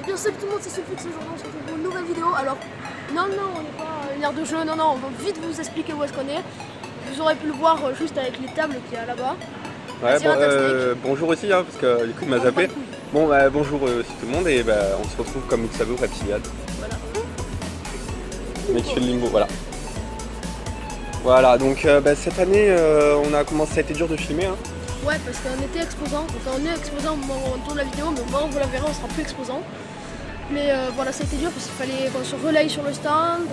Et bien salut tout le monde, c'est Sulfix, aujourd'hui on se retrouve pour une nouvelle vidéo. Alors, non, on n'est pas une aire de jeu, non, on va vite vous expliquer où est-ce qu'on est. Vous aurez pu le voir juste avec les tables qu'il y a là-bas. Ouais, bonjour aussi, hein, parce que du coup il m'a zappé. Bon, bonjour aussi tout le monde, et on se retrouve comme vous le savez au Reptiliade. Voilà. Le mec qui fait le limbo, voilà. Voilà, donc cette année, ça a été dur de filmer. Hein. Ouais, parce qu'on était exposant, enfin on est exposant au moment où on tourne la vidéo, mais au moment où vous la verrez, on sera plus exposant. Mais voilà, ça a été dur parce qu'il fallait qu'on se relaye sur le stand,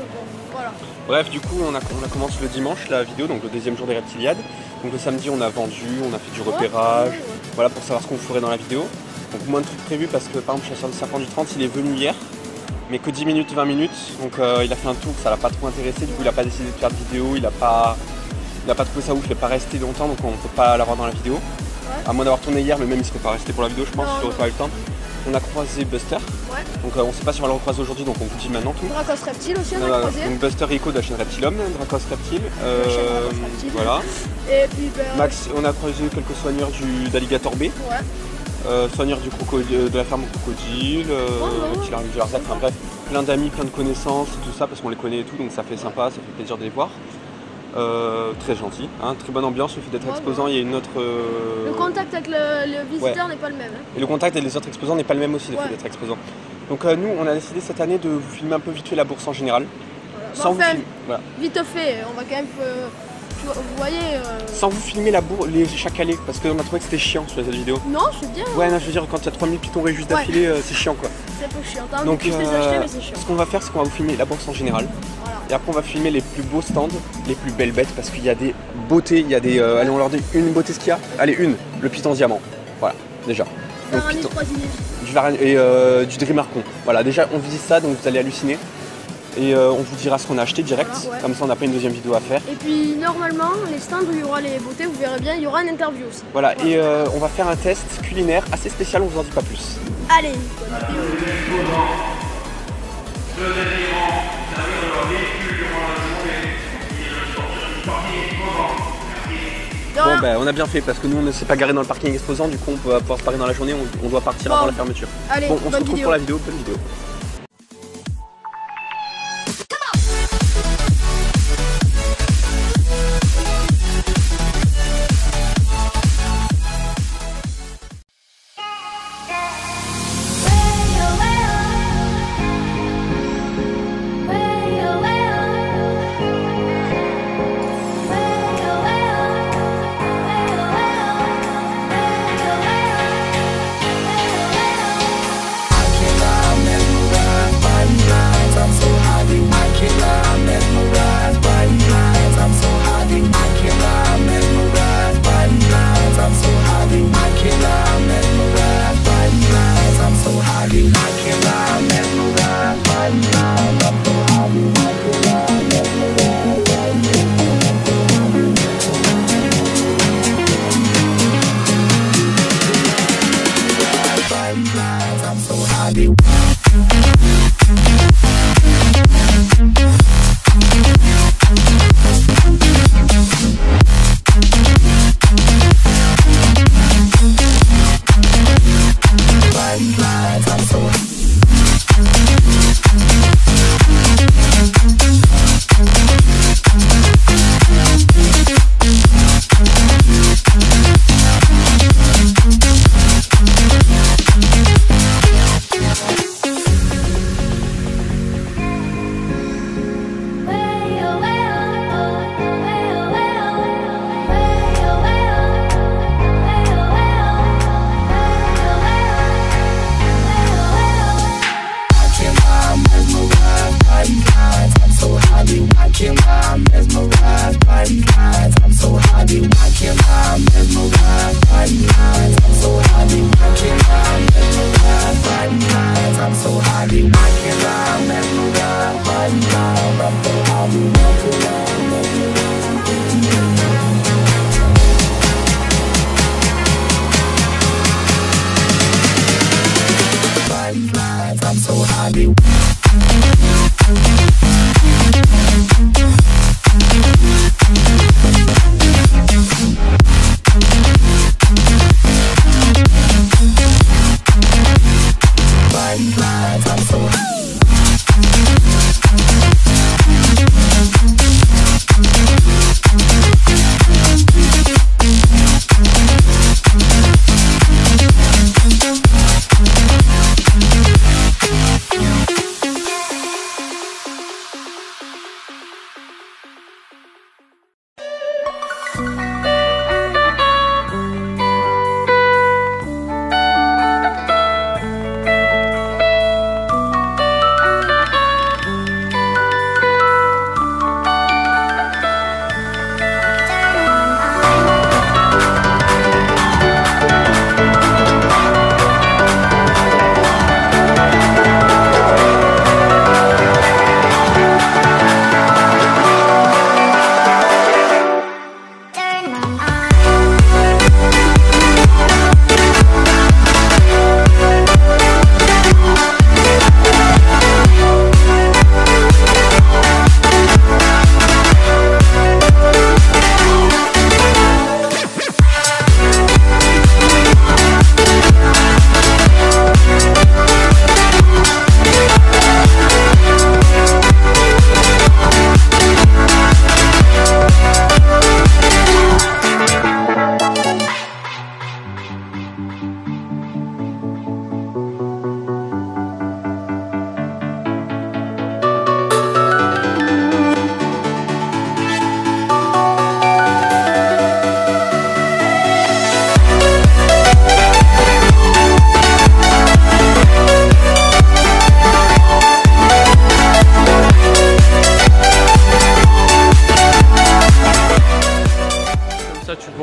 voilà. Bref, du coup, on a commencé le dimanche la vidéo, donc le deuxième jour des Reptiliades. Donc le samedi, on a vendu, on a fait du repérage, voilà, pour savoir ce qu'on ferait dans la vidéo. Donc moins de trucs prévus parce que par exemple, Chasseur du Serpent du 30, il est venu hier, mais que 10 minutes, 20 minutes. Donc il a fait un tour, ça l'a pas trop intéressé, du coup il a pas décidé de faire de vidéo, il a pas trouvé ça ouf, il n'est pas resté longtemps, donc on ne peut pas l'avoir dans la vidéo. Ouais. À moins d'avoir tourné hier, mais même il ne serait pas resté pour la vidéo, je pense, il n'aurait pas eu le temps. On a croisé Buster, donc on ne sait pas si on va le recroiser aujourd'hui, donc on vous dit maintenant tout. Dracos Reptile aussi, on a croisé. Donc Buster Rico de la chaîne Reptilum, Dracos Reptile, voilà. Et puis Max, on a croisé quelques soigneurs d'Alligator B, soigneurs de la ferme au crocodile, Reptile du Larzac, enfin bref, plein d'amis, plein de connaissances, tout ça, parce qu'on les connaît et tout, donc ça fait sympa, ça fait plaisir de les voir. Très gentil, hein, très bonne ambiance, le fait d'être exposant, il y a une autre... Le contact avec le visiteur n'est pas le même. Hein. Et le contact avec les autres exposants n'est pas le même aussi, le fait d'être exposant. Donc nous, on a décidé cette année de vous filmer un peu vite fait la bourse en général. Voilà. Sans vous filmer, vite fait, on va quand même... vous voyez... Sans vous filmer chaque allée, parce qu'on a trouvé que c'était chiant sur les autres vidéos. Non, c'est bien. Ouais, non, je veux dire, quand il y a 3000 pitons juste d'affilée, c'est chiant quoi. C'est un peu chiant, t'as envie de tous les acheter, mais c'est chiant. Ce qu'on va faire, c'est qu'on va vous filmer la bourse en général. Et après on va filmer les plus beaux stands, les plus belles bêtes, parce qu'il y a des beautés, il y a des... allez, on leur dit une beauté ce qu'il y a. Allez, le python diamant. Voilà, déjà. Donc, du Dreamarchon. Voilà, déjà on vous dit ça, donc vous allez halluciner. Et on vous dira ce qu'on a acheté direct, comme ça on n'a pas une deuxième vidéo à faire. Et puis normalement, les stands où il y aura les beautés, vous verrez bien, il y aura une interview aussi. Voilà, et on va faire un test culinaire assez spécial, on vous en dit pas plus. Allez, Bon on a bien fait parce que nous on ne s'est pas garé dans le parking exposant, du coup on peut pouvoir se parer dans la journée, on doit partir avant la fermeture. Allez, bon, on se retrouve pour la vidéo, bonne vidéo.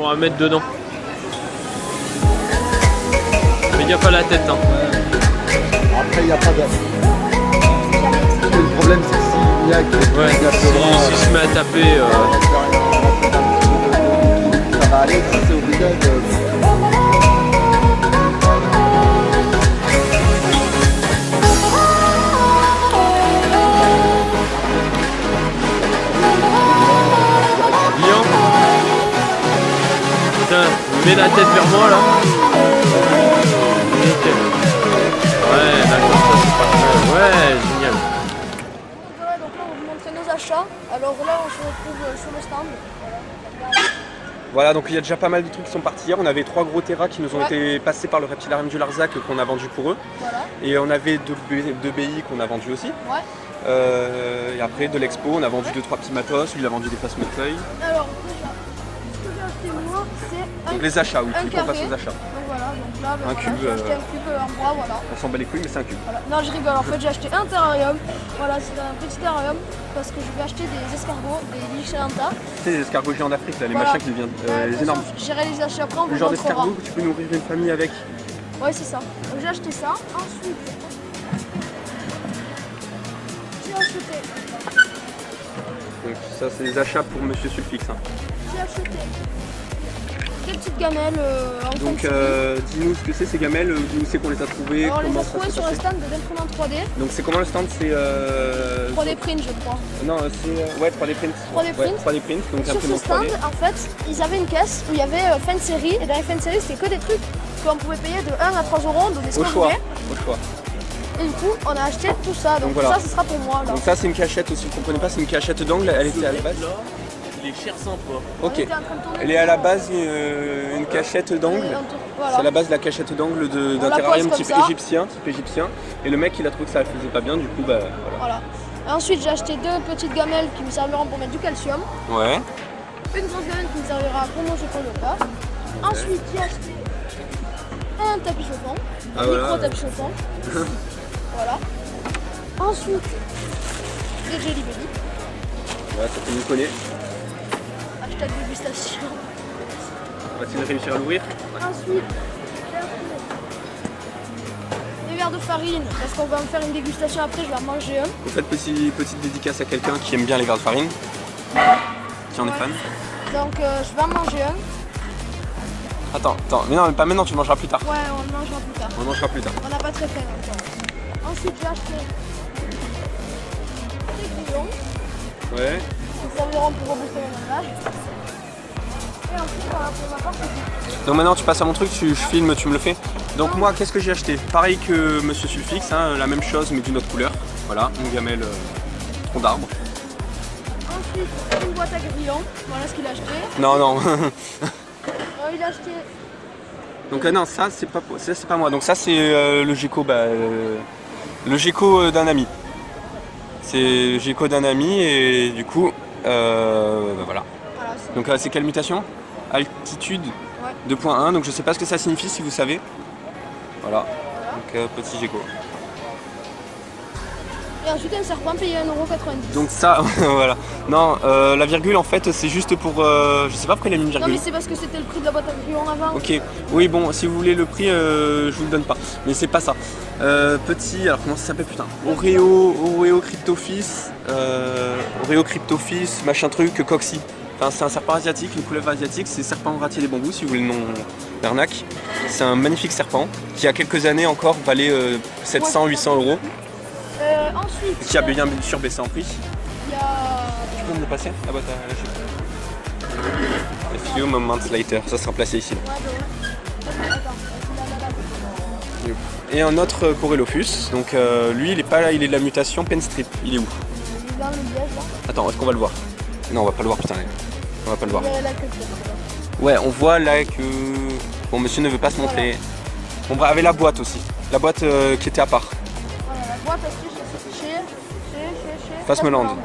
À mettre dedans. Mais gaffe à la tête. Hein. Après, il n'y a pas de. Le problème, c'est que s'il y a s'il se met à taper. Ça va aller, si c'est obligé de. Mets la tête vers moi là. Ouais, d'accord, ça c'est parfait. Ouais, génial. Donc là on va vous montrer nos achats. Alors là on se retrouve sur le stand. Voilà, donc il y a déjà pas mal de trucs qui sont partis hier. On avait 3 gros terras qui nous ont été passés par le reptilarium du Larzac qu'on a vendu pour eux. Voilà. Et on avait 2 BI qu'on a vendu aussi. Ouais. Et après de l'expo, on a vendu 2-3 petits matos. Lui il a vendu des passe-feuilles. Alors déjà, ce que j'ai acheté moi, c'est donc les achats, oui, il faut qu'on passe aux achats. Donc voilà, donc là, un cube, j'ai acheté un cube en bois, voilà. On s'en bat les couilles, mais c'est un cube. Voilà. Non, je rigole, en fait j'ai acheté un terrarium. Voilà, c'est un petit terrarium parce que je vais acheter des escargots, des Lichelanta. Tu sais, les escargots géants d'Afrique, là, les voilà. machins qui viennent, les énormes. J'irai les acheter après, on vous le genre montrera. d'escargot que tu peux nourrir une famille avec. Ouais, c'est ça. Donc j'ai acheté ça. Ensuite, j'ai acheté. Donc ça, c'est les achats pour Monsieur Sulfix. Hein. J'ai acheté des petites gamelles en donc dis-nous ce que c'est ces gamelles, où c'est qu'on les a trouvées. Alors on les a trouvées sur le stand de l'imprimante 3D. Donc c'est comment le stand? C'est 3D print je crois. Non c'est ouais 3D print. 3D print. Ouais, 3D print. Donc sur ce stand 3D. En fait ils avaient une caisse où il y avait fin de série et dans les fins de série c'était que des trucs qu'on pouvait payer de 1 à 3 €, on donnait ce qu'on voulait. Au choix. Et du coup on a acheté tout ça, donc voilà. Ça ce sera pour moi. Là. Donc ça c'est une cachette aussi, vous comprenez pas, c'est une cachette d'angle, elle était à la base. Il est cher sympa. Ok. Elle est à la base une cachette d'angle. Voilà. C'est à la base de la cachette d'angle d'un terrarium type égyptien. Et le mec il a trouvé que ça ne faisait pas bien, du coup bah voilà. Ensuite j'ai acheté 2 petites gamelles qui me serviront pour mettre du calcium. Ouais. Une grosse gamelle qui me servira pour manger pour le corps. Ensuite j'ai acheté un tapis chauffant. Un micro tapis chauffant. Voilà. Ensuite des Jelly Belly. Ouais, ça fait nous connaître. Hashtag dégustation. Va-t-il réussir à l'ouvrir? Ensuite, des verres de farine, parce qu'on va me faire une dégustation après, je vais en manger un. Vous faites petite dédicace à quelqu'un qui aime bien les verres de farine, qui en est fan. Donc je vais en manger un. Attends, mais non, pas maintenant, tu le mangeras plus tard. Ouais, on le mangera plus tard. On le mangera plus tard. On n'a pas très faim encore. Ensuite, j'ai acheté des grillons. Ouais. Qui serviront pour rebooster mon emballage. Et ensuite, voilà, pour ma part, c'est tout. Donc maintenant tu passes à mon truc, je filme, tu me le fais. Donc moi, qu'est-ce que j'ai acheté? Pareil que Monsieur Sulfix, hein, la même chose mais d'une autre couleur. Voilà, une gamelle tronc d'arbre. Ensuite, une boîte à grillons. Voilà ce qu'il a acheté. Non, non. Il a acheté... Donc non, ça c'est pas moi. Donc ça c'est le Gecko, le Gecko d'un ami. C'est le Gecko d'un ami et du coup, voilà. Donc c'est quelle mutation? Altitude 2.1, donc je sais pas ce que ça signifie si vous savez. Voilà, donc petit Gecko. Et ensuite un serpent payé 1,90 €. Donc ça, voilà. Non, la virgule en fait c'est juste pour... je sais pas pourquoi il a mis une virgule. Non mais c'est parce que c'était le prix de la boîte à grillons avant. Ok, oui bon, si vous voulez le prix, je vous le donne pas. Mais c'est pas ça. Petit, alors comment ça s'appelle putain? Oreo Cryptophis, machin truc, Coxy. Enfin, c'est un serpent asiatique, une couleuvre asiatique, c'est serpent ratier des bambous si vous voulez le nom d'arnaque. C'est un magnifique serpent qui a quelques années encore valait 700-800 €. Ensuite, qui a bien sûr baissé en prix. Il y a... Tu peux me le passer? La boîte à lâcher. A few moments later, ça sera placé ici. Et un autre Corelophus, donc lui il est pas là, il est de la mutation Penstrip. Il est où? Il est dans le liège là. Attends, est-ce qu'on va le voir? Non, on va pas le voir, putain. On va pas le voir. Il y a la queue. Ouais, on voit là que... Bon, monsieur ne veut pas se montrer. Bon, bref, avec la boîte aussi. La boîte qui était à part. Voilà, la boîte chez Phasmeland.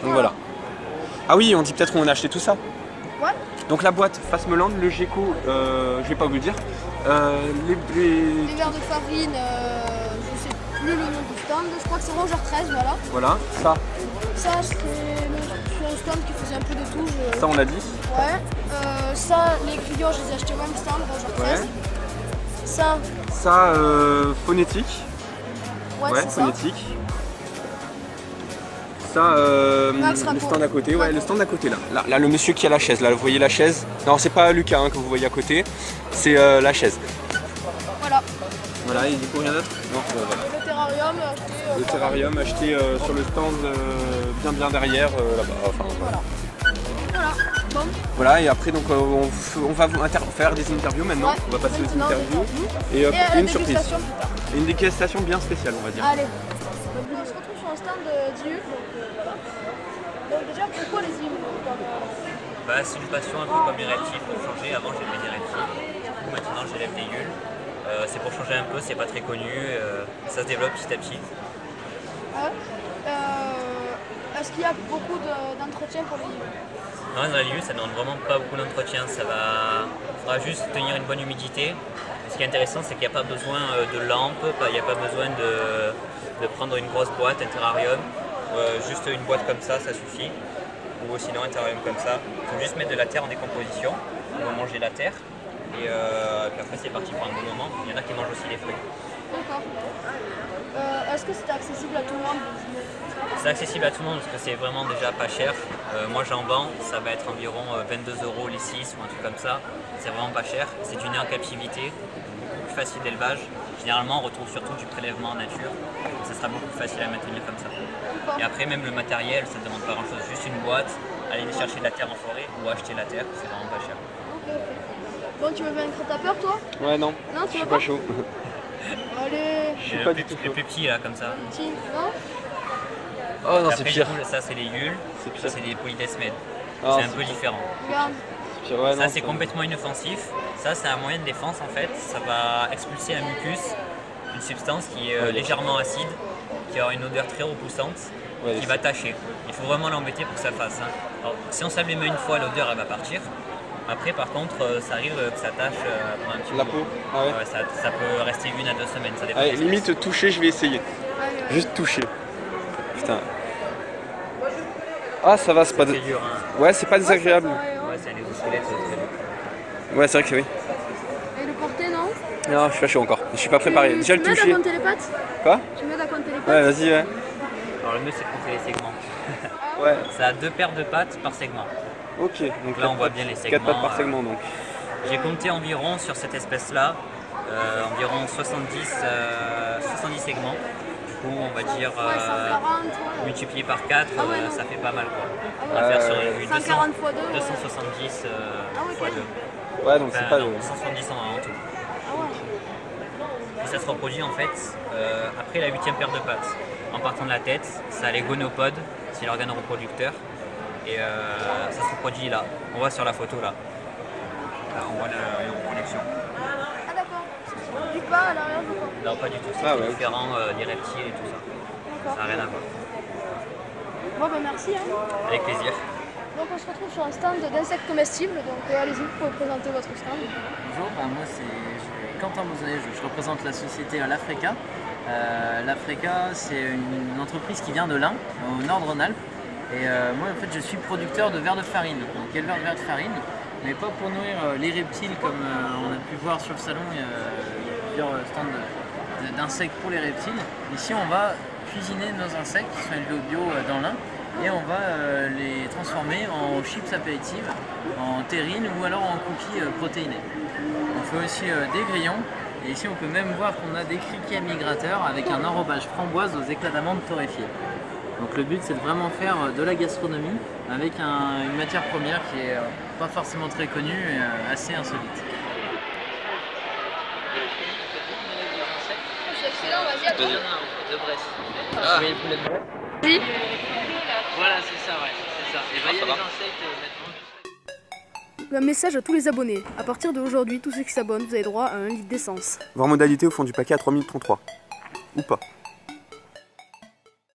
Donc voilà. Ah oui, on dit peut-être qu'on a acheté tout ça. Ouais. Donc la boîte Phasmeland, le Gecko, je vais pas vous le dire. Les verres de farine, je sais plus le nom du stand, je crois que c'est Rangeur 13, voilà. Voilà, ça. Ça c'est un stand qui faisait un peu de tout. Ça on l'a dit. Ouais. Ça, les grillons, je les ai achetés au même stand, Rangeur 13. Ouais. Ça. Ça, phonétique. Ouais, c'est phonétique. Ça, le stand à côté, ouais, le stand à côté là. Là, le monsieur qui a la chaise, là, vous voyez la chaise. Non, c'est pas Lucas hein, que vous voyez à côté, c'est la chaise. Voilà. Voilà, et du coup rien d'autre? Non, voilà. Le terrarium acheté. Le terrarium acheté sur le stand bien derrière, là-bas. Enfin, voilà. Voilà. Bon. Voilà, et après donc on va faire des interviews maintenant. Ouais. On va passer aux Maintenant, interviews. Et une surprise. Et une dégustation bien spéciale, on va dire. Allez. Donc on se retrouve sur un stand d'IU. Voilà. Donc déjà, pourquoi les IU? C'est une passion un peu comme les reptiles pour changer. Avant j'aimais des reptiles, du coup maintenant j'élève des gueules. C'est pour changer un peu, c'est pas très connu, ça se développe petit à petit. Est-ce qu'il y a beaucoup d'entretien pour les IU? Non, dans la lieu ça ne demande vraiment pas beaucoup d'entretien, faudra juste tenir une bonne humidité. Ce qui est intéressant c'est qu'il n'y a pas besoin de lampe, il n'y a pas besoin de prendre une grosse boîte, un terrarium. Juste une boîte comme ça suffit, ou sinon un terrarium comme ça. Il faut juste mettre de la terre en décomposition, on va manger la terre, et puis après c'est parti pour un bon moment. Il y en a qui mangent aussi les fruits. D'accord. Est-ce que c'est accessible à tout le monde? C'est accessible à tout le monde parce que c'est vraiment déjà pas cher. Moi j'en vends, ça va être environ 22 € les 6 ou un truc comme ça. C'est vraiment pas cher. C'est du nez en captivité, beaucoup plus facile d'élevage. Généralement on retrouve surtout du prélèvement en nature. Ça sera beaucoup plus facile à maintenir comme ça. Et après même le matériel, ça ne demande pas grand chose, juste une boîte, aller chercher de la terre en forêt ou acheter la terre, c'est vraiment pas cher. Bon, tu veux vaincre ta peur toi? Ouais non, Non, je suis pas chaud. Allez. Je suis pas du tout le plus petit là comme ça. Petit, non? Oh non, après, c'est pire. Du coup, ça c'est les gueules, ça c'est des polydesmèdes. Ah, c'est un peu différent. Regarde. Pire, ouais, ça c'est complètement inoffensif. Ça c'est un moyen de défense en fait. Ça va expulser un mucus, une substance qui est légèrement acide, qui aura une odeur très repoussante, qui va tacher. Il faut vraiment l'embêter pour que ça fasse. Hein. Alors, si on se lave les mains une fois, l'odeur elle va partir. Après par contre, ça arrive que ça tâche pendant un petit la peu. peau. Ah ouais. Ça peut rester 1 à 2 semaines, ça dépend. Allez, limite toucher, je vais essayer. Juste toucher. Putain. Ah ça va, c'est pas... C'est dur, hein. Ouais, c'est pas désagréable. Ouais, c'est un exosquelette, c'est très dur. Ouais, c'est vrai que oui. Et le porter, non? Non, je suis pas chaud encore. Je suis pas préparé. Déjà le Tu m'aides à toucher. compter les pattes? Quoi? Tu m'aides à compter les pattes? Ouais, vas-y, ouais. Alors le mieux c'est de compter les segments. Ouais. Ça a 2 paires de pattes par segment. Ok, donc là on voit bien les segments. 4 pattes par segment donc. J'ai compté environ sur cette espèce là, environ 70 segments. Du coup on va dire multiplié par 4, ça fait pas mal quoi. On va faire sur 140 x 2. 270 x 2. Ouais, donc c'est pas non, le... 170 en tout. Ah ouais. Et ça se reproduit en fait après la 8e paire de pattes. En partant de la tête, ça a les gonopodes, c'est l'organe reproducteur. Et ça se reproduit là. On voit sur la photo là. Là on voit la reproduction. Ah d'accord. Ça se reproduit pas à l'arrière du corps. Non, pas du tout. C'est différent des reptiles et tout ça. D'accord. Ça n'a rien à voir. Bon bah merci. Hein. Avec plaisir. Donc on se retrouve sur un stand d'insectes comestibles. Donc allez-y, vous pouvez présenter votre stand. Bonjour, moi c'est Quentin Mouzonnet, je représente la société L'Africa. L'Africa c'est une entreprise qui vient de l'Ain, au nord de Rhône-Alpes. Et moi en fait je suis producteur de vers de farine, donc éleveur de vers de farine, mais pas pour nourrir les reptiles comme on a pu voir sur le salon, il y a plusieurs stands d'insectes pour les reptiles. Ici on va cuisiner nos insectes qui sont élevés au bio dans l'Ain et on va les transformer en chips apéritives, en terrines ou alors en cookies protéinés. On fait aussi des grillons et ici on peut même voir qu'on a des criquets migrateurs avec un enrobage framboise aux éclats d'amandes torréfiés. Donc le but c'est de vraiment faire de la gastronomie avec une matière première qui est pas forcément très connue et assez insolite. C'est excellent, vas-y à toi. De Brest. Ah. Vous voyez le poulet de Brest? Oui. Voilà, c'est ça, ouais, c'est ça. Et voyez les insectes maintenant. Un message à tous les abonnés. À partir d'aujourd'hui, tous ceux qui s'abonnent, vous avez droit à 1 litre d'essence. Voir modalité au fond du paquet à 3033. Ou pas.